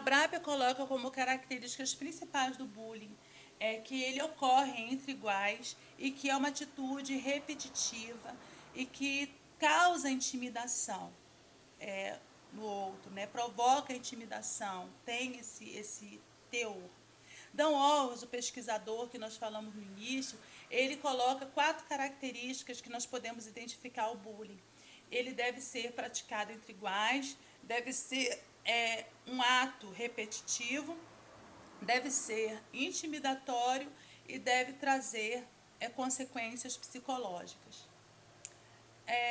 Brapia coloca como características principais do bullying que ele ocorre entre iguais e que é uma atitude repetitiva e que causa intimidação no outro, né? Provoca intimidação, tem esse teor. Dan Wallace, o pesquisador que nós falamos no início, ele coloca 4 características que nós podemos identificar o bullying. Ele deve ser praticado entre iguais, deve ser um ato repetitivo, deve ser intimidatório e deve trazer consequências psicológicas.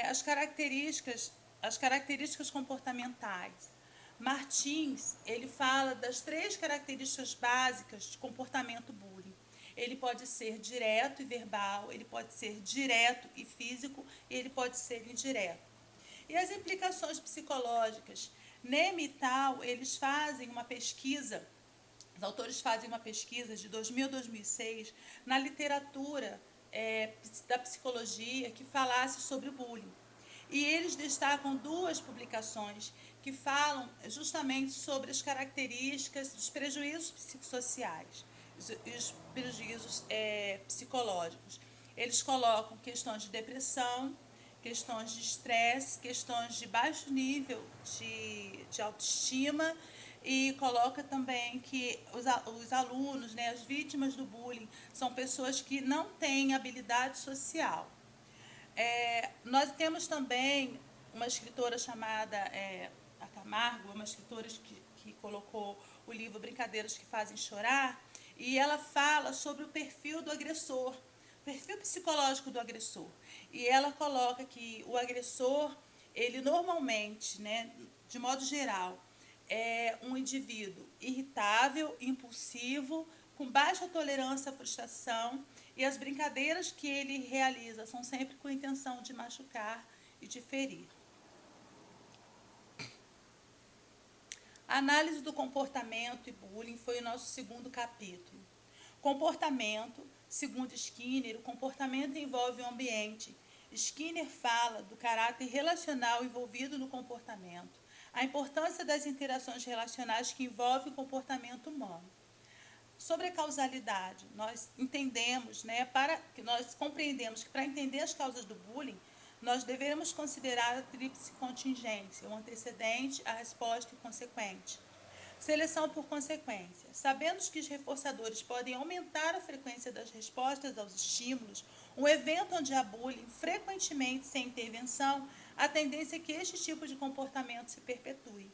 As características comportamentais. Martins, ele fala das 3 características básicas de comportamento bullying. Ele pode ser direto e verbal, ele pode ser direto e físico, e ele pode ser indireto. E as implicações psicológicas. Neme e Tal, eles fazem uma pesquisa, os autores fazem uma pesquisa de 2000 a 2006 na literatura da psicologia que falasse sobre o bullying. E eles destacam 2 publicações que falam justamente sobre as características dos prejuízos psicossociais e os prejuízos psicológicos. Eles colocam questões de depressão, questões de estresse, questões de baixo nível de autoestima e coloca também que os alunos, né, as vítimas do bullying, são pessoas que não têm habilidade social. Nós temos também uma escritora chamada a Camargo, uma escritora que colocou o livro Brincadeiras que Fazem Chorar, e ela fala sobre o perfil do agressor, o perfil psicológico do agressor. E ela coloca que o agressor, ele normalmente, né, de modo geral, é um indivíduo irritável, impulsivo, com baixa tolerância à frustração, e as brincadeiras que ele realiza são sempre com a intenção de machucar e de ferir. A análise do comportamento e bullying foi o nosso segundo capítulo. Comportamento, segundo Skinner, o comportamento envolve o ambiente. Skinner fala do caráter relacional envolvido no comportamento, a importância das interações relacionais que envolvem o comportamento humano. Sobre a causalidade, nós entendemos, nós compreendemos que para entender as causas do bullying, nós devemos considerar a tríplice contingência, o antecedente, a resposta e o consequente. Seleção por consequência. Sabendo que os reforçadores podem aumentar a frequência das respostas aos estímulos, um evento onde há bullying, frequentemente sem intervenção, a tendência é que este tipo de comportamento se perpetue.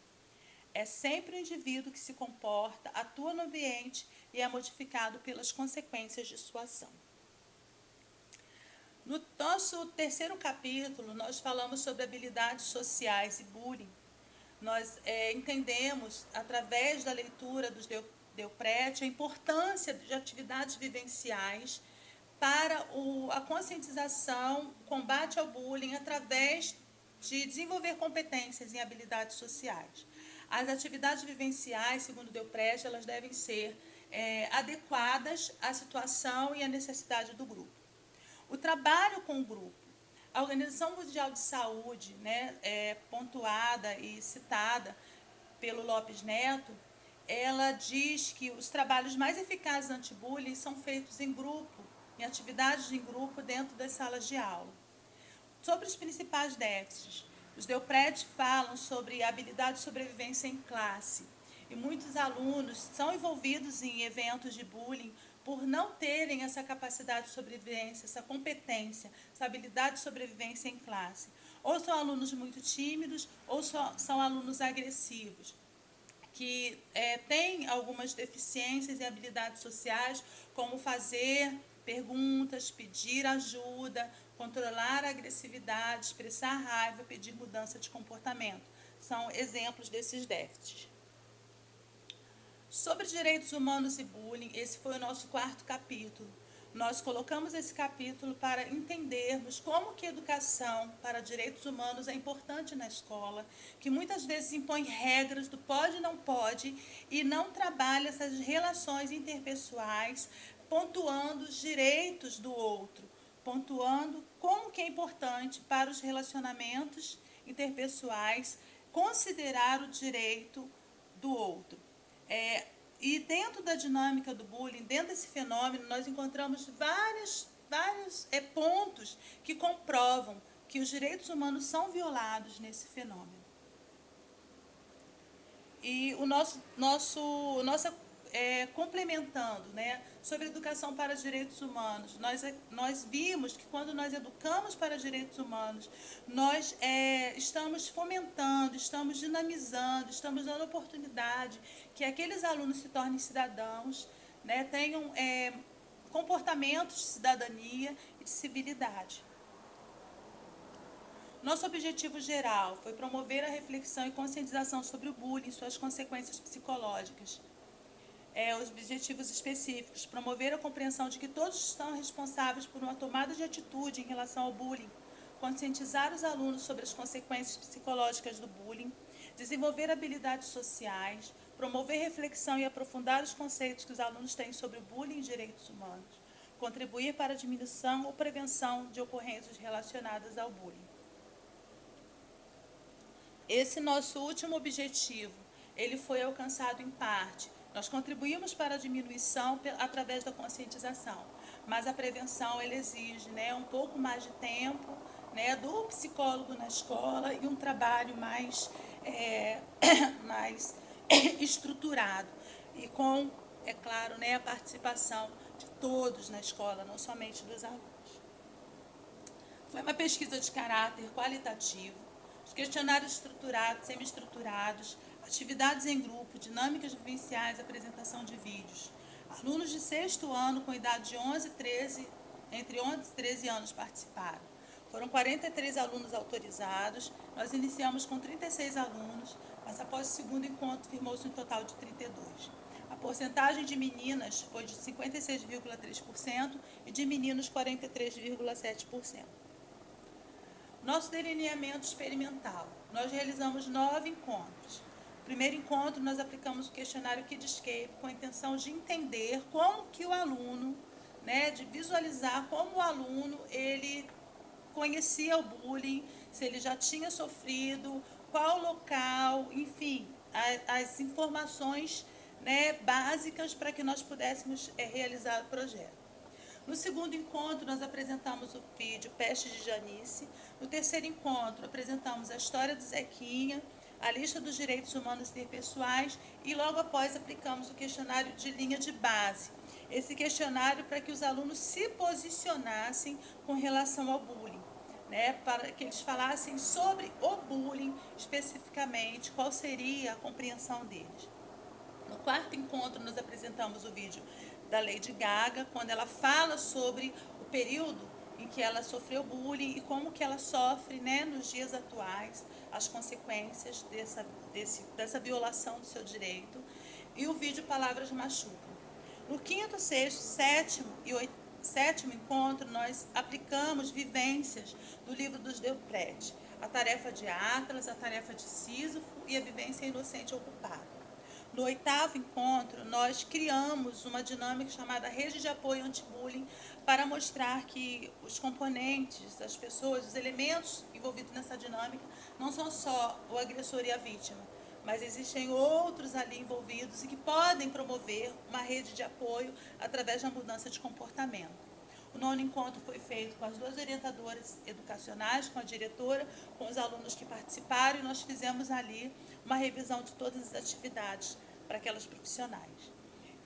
É sempre o indivíduo que se comporta, atua no ambiente e é modificado pelas consequências de sua ação. No nosso terceiro capítulo, nós falamos sobre habilidades sociais e bullying. Nós entendemos, através da leitura dos Delprete, a importância de atividades vivenciais para a conscientização, o combate ao bullying, através de desenvolver competências em habilidades sociais. As atividades vivenciais, segundo Delprete, elas devem ser adequadas à situação e à necessidade do grupo. O trabalho com o grupo. A Organização Mundial de Saúde, pontuada e citada pelo Lopes Neto, ela diz que os trabalhos mais eficazes anti-bullying são feitos em grupo, em atividades em grupo dentro das salas de aula. Sobre os principais déficits, os Delprete falam sobre a habilidade de sobrevivência em classe, e muitos alunos são envolvidos em eventos de bullying por não terem essa capacidade de sobrevivência, essa competência, essa habilidade de sobrevivência em classe. Ou são alunos muito tímidos, ou são alunos agressivos, que têm algumas deficiências em habilidades sociais, como fazer perguntas, pedir ajuda, controlar a agressividade, expressar raiva, pedir mudança de comportamento. São exemplos desses déficits. Sobre direitos humanos e bullying, esse foi o nosso quarto capítulo. Nós colocamos esse capítulo para entendermos como que a educação para direitos humanos é importante na escola, que muitas vezes impõe regras do pode e não pode e não trabalha essas relações interpessoais, pontuando os direitos do outro, pontuando como que é importante para os relacionamentos interpessoais considerar o direito do outro. dentro da dinâmica do bullying, dentro desse fenômeno, nós encontramos vários pontos que comprovam que os direitos humanos são violados nesse fenômeno. E complementando, né, sobre educação para direitos humanos, nós vimos que quando nós educamos para direitos humanos, nós estamos fomentando, estamos dinamizando, estamos dando oportunidade que aqueles alunos se tornem cidadãos, né, tenham comportamentos de cidadania e de civilidade. Nosso objetivo geral foi promover a reflexão e conscientização sobre o bullying e suas consequências psicológicas. Os objetivos específicos: promover a compreensão de que todos estão responsáveis por uma tomada de atitude em relação ao bullying, conscientizar os alunos sobre as consequências psicológicas do bullying, desenvolver habilidades sociais, promover reflexão e aprofundar os conceitos que os alunos têm sobre o bullying e direitos humanos, contribuir para a diminuição ou prevenção de ocorrências relacionadas ao bullying. Esse nosso último objetivo, ele foi alcançado em parte. Nós contribuímos para a diminuição através da conscientização, mas a prevenção, ele exige, né, um pouco mais de tempo, né, do psicólogo na escola e um trabalho mais estruturado e com, é claro, né, a participação de todos na escola, não somente dos alunos. Foi uma pesquisa de caráter qualitativo, questionários estruturados, semi-estruturados, atividades em grupo, dinâmicas vivenciais, apresentação de vídeos. Alunos de 6º ano com idade de entre 11 e 13 anos participaram. Foram 43 alunos autorizados, nós iniciamos com 36 alunos, mas após o segundo encontro firmou-se um total de 32. A porcentagem de meninas foi de 56,3% e de meninos 43,7%. Nosso delineamento experimental. Nós realizamos 9 encontros. No primeiro encontro, nós aplicamos o questionário Kidscape com a intenção de entender como que o aluno, né, de visualizar como o aluno, ele conhecia o bullying, se ele já tinha sofrido, qual local, enfim, as informações, né, básicas para que nós pudéssemos realizar o projeto. No segundo encontro, nós apresentamos o vídeo Peste de Janice. No terceiro encontro, apresentamos a história do Zequinha, a lista dos direitos humanos interpessoais e logo após aplicamos o questionário de linha de base. Esse questionário para que os alunos se posicionassem com relação ao bullying, né, para que eles falassem sobre o bullying especificamente, qual seria a compreensão deles. No quarto encontro, nós apresentamos o vídeo da Lady Gaga, quando ela fala sobre o período em que ela sofreu bullying e como que ela sofre, né, nos dias atuais, as consequências dessa violação do seu direito, e o vídeo Palavras Machucam. No quinto, sexto, sétimo encontro, nós aplicamos vivências do livro dos Delprete, a tarefa de Atlas, a tarefa de Sísifo e a vivência inocente ocupada. No oitavo encontro, nós criamos uma dinâmica chamada Rede de Apoio Anti-Bullying para mostrar que os componentes, as pessoas, os elementos envolvidos nessa dinâmica não são só o agressor e a vítima, mas existem outros ali envolvidos e que podem promover uma rede de apoio através da mudança de comportamento. O nono encontro foi feito com as 2 orientadoras educacionais, com a diretora, com os alunos que participaram, e nós fizemos ali uma revisão de todas as atividades para aquelas profissionais.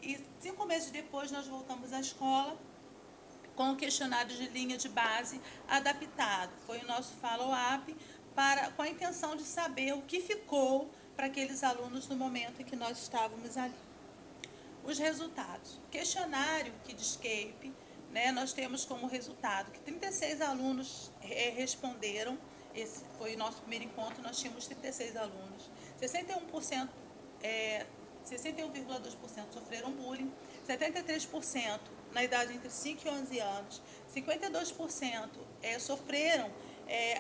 E 5 meses depois nós voltamos à escola com o questionário de linha de base adaptado. Foi o nosso follow-up com a intenção de saber o que ficou para aqueles alunos no momento em que nós estávamos ali. Os resultados. O questionário Kidscape, né, nós temos como resultado que 36 alunos responderam. Esse foi o nosso primeiro encontro, nós tínhamos 36 alunos. 61,2% sofreram bullying, 73% na idade entre 5 e 11 anos, 52% sofreram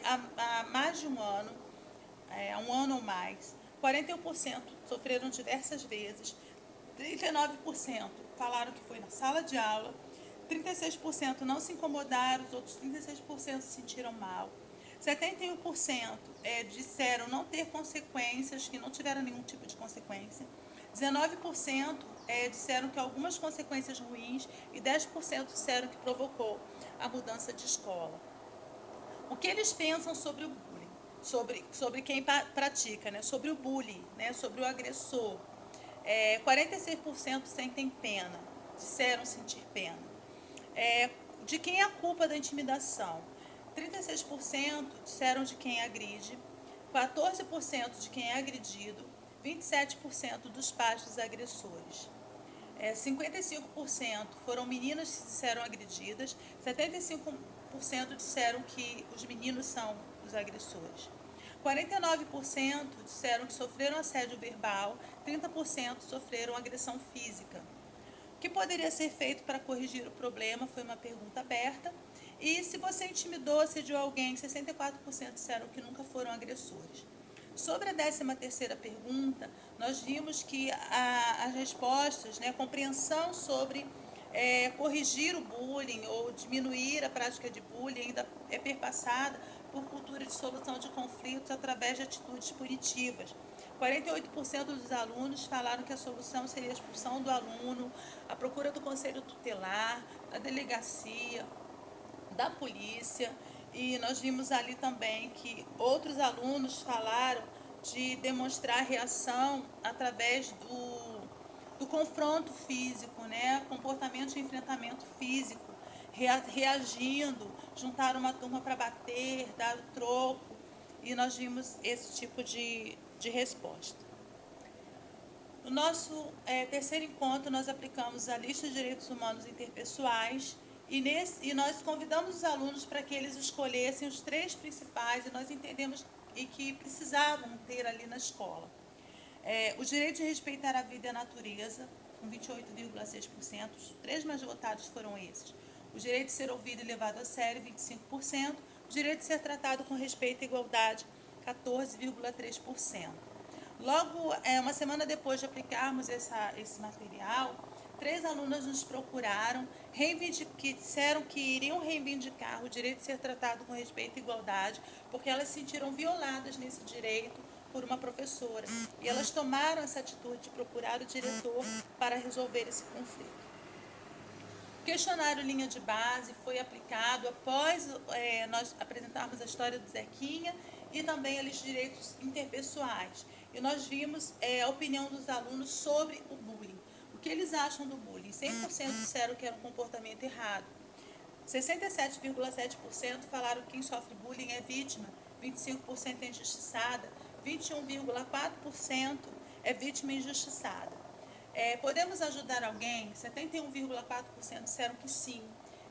há mais de um ano, há um ano ou mais, 41% sofreram diversas vezes, 39% falaram que foi na sala de aula, 36% não se incomodaram, os outros 36% se sentiram mal. 71% disseram não ter consequências, que não tiveram nenhum tipo de consequência. 19% disseram que algumas consequências ruins e 10% disseram que provocou a mudança de escola. O que eles pensam sobre o bullying? Sobre quem pratica, né? Sobre o bullying, né? Sobre o agressor. 46% sentem pena, disseram sentir pena. De quem é a culpa da intimidação? 36% disseram de quem agride, 14% de quem é agredido, 27% dos pais dos agressores. 55% foram meninas que disseram agredidas, 75% disseram que os meninos são os agressores. 49% disseram que sofreram assédio verbal, 30% sofreram agressão física. O que poderia ser feito para corrigir o problema foi uma pergunta aberta. E se você intimidou, assediou alguém, 64% disseram que nunca foram agressores. Sobre a 13ª pergunta, nós vimos que as respostas, né, a compreensão sobre corrigir o bullying ou diminuir a prática de bullying ainda é perpassada por cultura de solução de conflitos através de atitudes punitivas. 48% dos alunos falaram que a solução seria a expulsão do aluno, a procura do conselho tutelar, da delegacia, da polícia. E nós vimos ali também que outros alunos falaram de demonstrar reação através do confronto físico, né? Comportamento de enfrentamento físico, reagindo, juntaram uma turma para bater, dar o troco, e nós vimos esse tipo de resposta. No nosso terceiro encontro, nós aplicamos a lista de direitos humanos interpessoais e nós convidamos os alunos para que eles escolhessem os 3 principais e nós entendemos e que precisavam ter ali na escola. O direito de respeitar a vida e a natureza, com 28,6%, os 3 mais votados foram esses. O direito de ser ouvido e levado a sério, 25%. O direito de ser tratado com respeito e igualdade, 14,3%. Logo, uma semana depois de aplicarmos esse material, 3 alunas nos procuraram, que disseram que iriam reivindicar o direito de ser tratado com respeito e igualdade, porque elas se sentiram violadas nesse direito por uma professora. E elas tomaram essa atitude de procurar o diretor para resolver esse conflito. O questionário Linha de Base foi aplicado após nós apresentarmos a história do Zequinha e também a lista de direitos interpessoais. E nós vimos a opinião dos alunos sobre o bullying. O que eles acham do bullying? 100% disseram que era um comportamento errado. 67,7% falaram que quem sofre bullying é vítima, 25% é injustiçada, 21,4% é vítima injustiçada. Podemos ajudar alguém? 71,4% disseram que sim,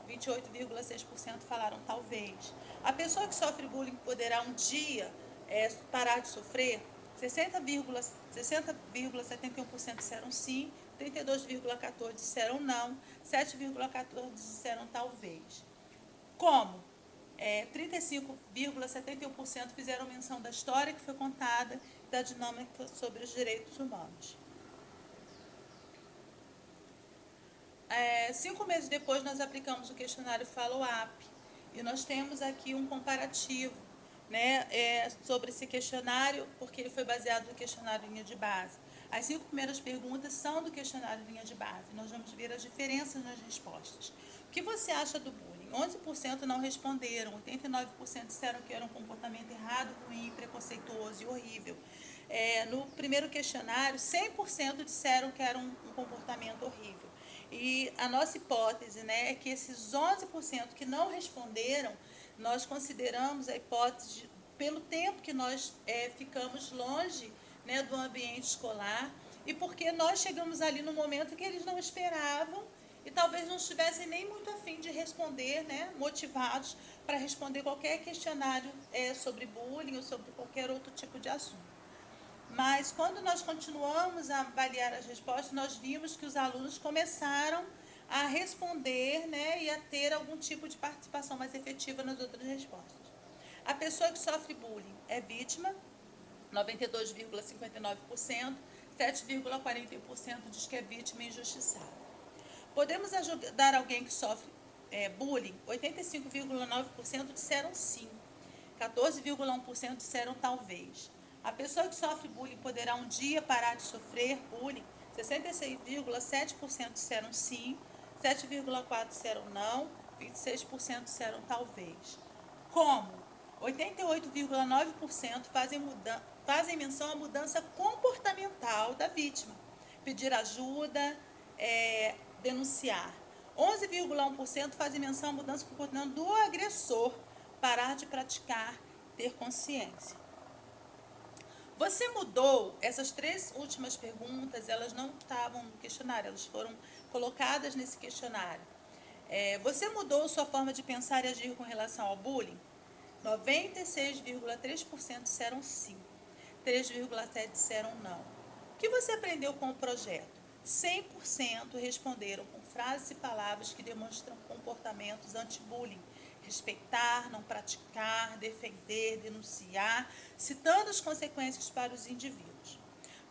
28,6% falaram talvez. A pessoa que sofre bullying poderá um dia parar de sofrer? 60,71% disseram sim, 32,14% disseram não, 7,14% disseram talvez. Como? 35,71% fizeram menção da história que foi contada e da dinâmica sobre os direitos humanos. 5 meses depois, nós aplicamos o questionário follow-up e nós temos aqui um comparativo, né, sobre esse questionário, porque ele foi baseado no questionário Linha de Base. As 5 primeiras perguntas são do questionário Linha de Base. Nós vamos ver as diferenças nas respostas. O que você acha do bullying? 11% não responderam, 89% disseram que era um comportamento errado, ruim, preconceituoso e horrível. No primeiro questionário, 100% disseram que era um comportamento horrível. E a nossa hipótese, né, é que esses 11% que não responderam, nós consideramos a hipótese pelo tempo que nós ficamos longe, né, do ambiente escolar e porque nós chegamos ali no momento que eles não esperavam e talvez não estivessem nem muito afim de responder, né, motivados para responder qualquer questionário sobre bullying ou sobre qualquer outro tipo de assunto. Mas quando nós continuamos a avaliar as respostas, nós vimos que os alunos começaram a responder, né, e a ter algum tipo de participação mais efetiva nas outras respostas. A pessoa que sofre bullying é vítima, 92,59%, 7,41% diz que é vítima injustiçada. Podemos ajudar alguém que sofre bullying? 85,9% disseram sim, 14,1% disseram talvez. A pessoa que sofre bullying poderá um dia parar de sofrer bullying? 66,7% disseram sim, 7,4% disseram não, 26% disseram talvez. Como? 88,9% fazem menção à mudança comportamental da vítima. Pedir ajuda, denunciar. 11,1% fazem menção à mudança comportamental do agressor, parar de praticar, ter consciência. Você mudou, essas 3 últimas perguntas, elas não estavam no questionário, elas foram colocadas nesse questionário. Você mudou sua forma de pensar e agir com relação ao bullying? 96,3% disseram sim, 3,7% disseram não. O que você aprendeu com o projeto? 100% responderam com frases e palavras que demonstram comportamentos anti-bullying. Respeitar, não praticar, defender, denunciar, citando as consequências para os indivíduos.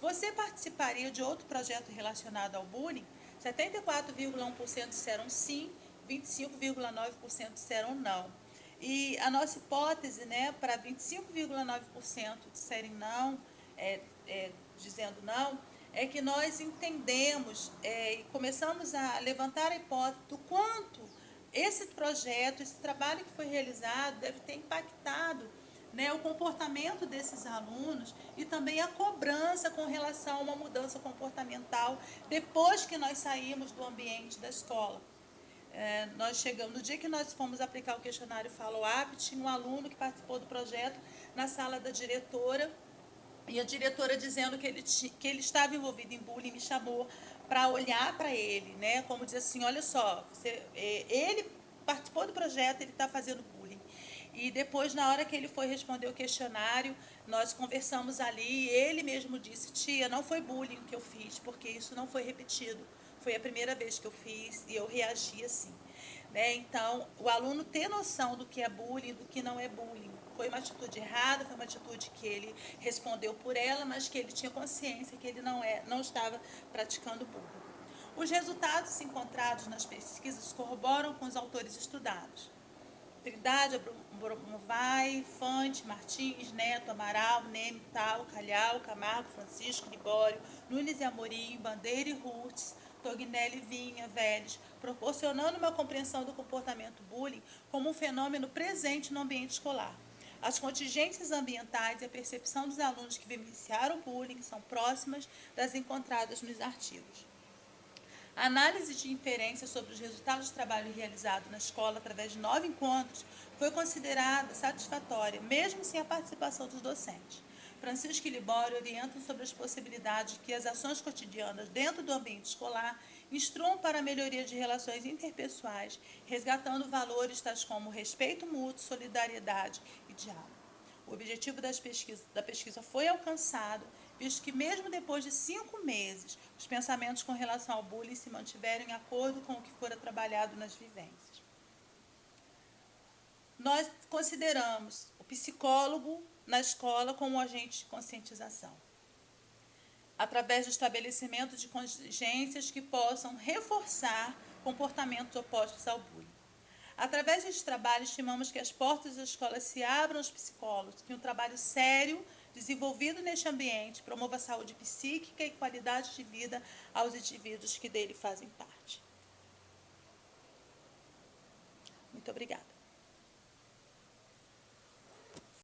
Você participaria de outro projeto relacionado ao bullying? 74,1% disseram sim, 25,9% disseram não. E a nossa hipótese, para 25,9% disserem não, dizendo não, é que nós entendemos e começamos a levantar a hipótese do quanto esse projeto, esse trabalho que foi realizado deve ter impactado o comportamento desses alunos e também a cobrança com relação a uma mudança comportamental depois que nós saímos do ambiente da escola. Nós chegamos, no dia que nós fomos aplicar o questionário follow-up, tinha um aluno que participou do projeto na sala da diretora, e a diretora dizendo que ele estava envolvido em bullying, me chamou para olhar para ele, como dizer assim, olha só, ele participou do projeto, ele está fazendo bullying. E depois, na hora que ele foi responder o questionário, nós conversamos ali, e ele mesmo disse, tia, não foi bullying que eu fiz, porque isso não foi repetido. Foi a primeira vez que eu fiz e eu reagi assim. Então, o aluno ter noção do que é bullying e do que não é bullying. Foi uma atitude errada, foi uma atitude que ele respondeu por ela, mas que ele tinha consciência que ele não estava praticando bullying. Os resultados encontrados nas pesquisas corroboram com os autores estudados. Trindade, Abramovay, Fante, Martins, Neto, Amaral, Neme, Tal, Calhau, Camargo, Francisco, Libório, Nunes e Amorim, Bandeira e Hurtz, Tognelli, Vinha, Vélez, proporcionando uma compreensão do comportamento bullying como um fenômeno presente no ambiente escolar. As contingências ambientais e a percepção dos alunos que vivenciaram o bullying são próximas das encontradas nos artigos. A análise de inferência sobre os resultados do trabalho realizado na escola através de 9 encontros foi considerada satisfatória, mesmo sem a participação dos docentes. Francisco e Libório orientam sobre as possibilidades de que as ações cotidianas dentro do ambiente escolar instruam para a melhoria de relações interpessoais, resgatando valores tais como respeito mútuo, solidariedade e diálogo. O objetivo da pesquisa foi alcançado, visto que mesmo depois de 5 meses, os pensamentos com relação ao bullying se mantiveram em acordo com o que fora trabalhado nas vivências. Nós consideramos o psicólogo na escola como um agente de conscientização, através do estabelecimento de contingências que possam reforçar comportamentos opostos ao bullying. Através deste trabalho, estimamos que as portas da escola se abram aos psicólogos, que um trabalho sério, desenvolvido neste ambiente, promova a saúde psíquica e qualidade de vida aos indivíduos que dele fazem parte. Muito obrigada.